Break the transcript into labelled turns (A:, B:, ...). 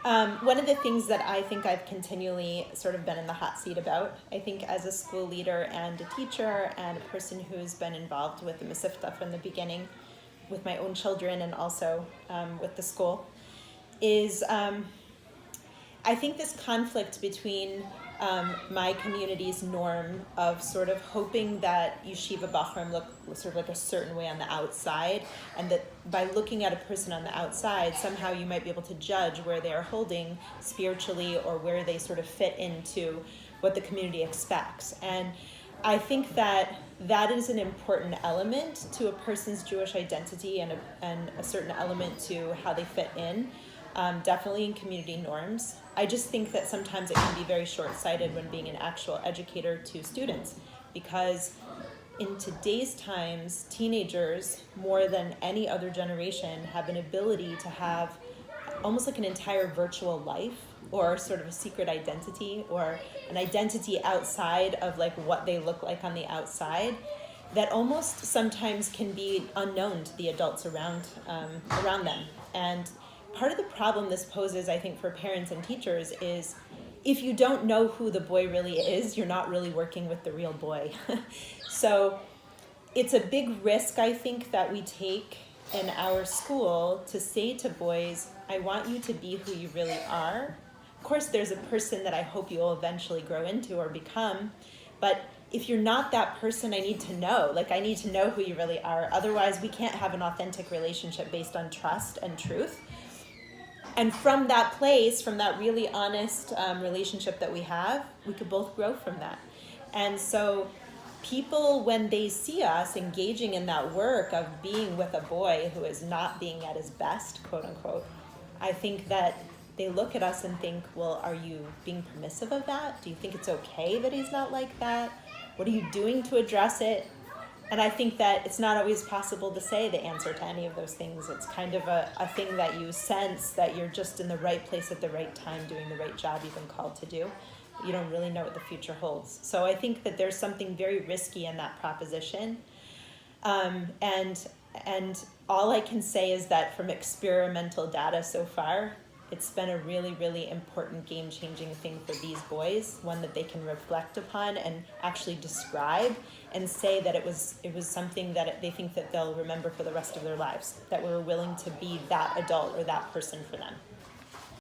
A: One of the things that I think I've continually sort of been in the hot seat about, I think as a school leader and a teacher and a person who's been involved with the Mesivta from the beginning, with my own children and also with the school, is I think this conflict between my community's norm of sort of hoping that yeshiva bachrim look sort of like a certain way on the outside, and that by looking at a person on the outside, somehow you might be able to judge where they are holding spiritually or where they sort of fit into what the community expects. And I think that that is an important element to a person's Jewish identity and a certain element to how they fit in. Definitely in community norms. I just think that sometimes it can be very short-sighted when being an actual educator to students, because in today's times, teenagers, more than any other generation, have an ability to have almost like an entire virtual life, or sort of a secret identity, or an identity outside of like what they look like on the outside, that almost sometimes can be unknown to the adults around them. And part of the problem this poses, I think, for parents and teachers is if you don't know who the boy really is, you're not really working with the real boy. So it's a big risk, I think, that we take in our school to say to boys, I want you to be who you really are. Of course, there's a person that I hope you will eventually grow into or become, but if you're not that person, I need to know. Like, I need to know who you really are. Otherwise, we can't have an authentic relationship based on trust and truth. And from that place, from that really honest relationship that we have, we could both grow from that. And so people, when they see us engaging in that work of being with a boy who is not being at his best, quote unquote, I think that they look at us and think, well, are you being permissive of that? Do you think it's okay that he's not like that? What are you doing to address it? And I think that it's not always possible to say the answer to any of those things. It's kind of a thing that you sense that you're just in the right place at the right time, doing the right job you've been called to do. But you don't really know what the future holds. So I think that there's something very risky in that proposition. And all I can say is that from experimental data so far, it's been a really, really important game-changing thing for these boys, one that they can reflect upon and actually describe and say that it was something that they think that they'll remember for the rest of their lives, that we're willing to be that adult or that person for them.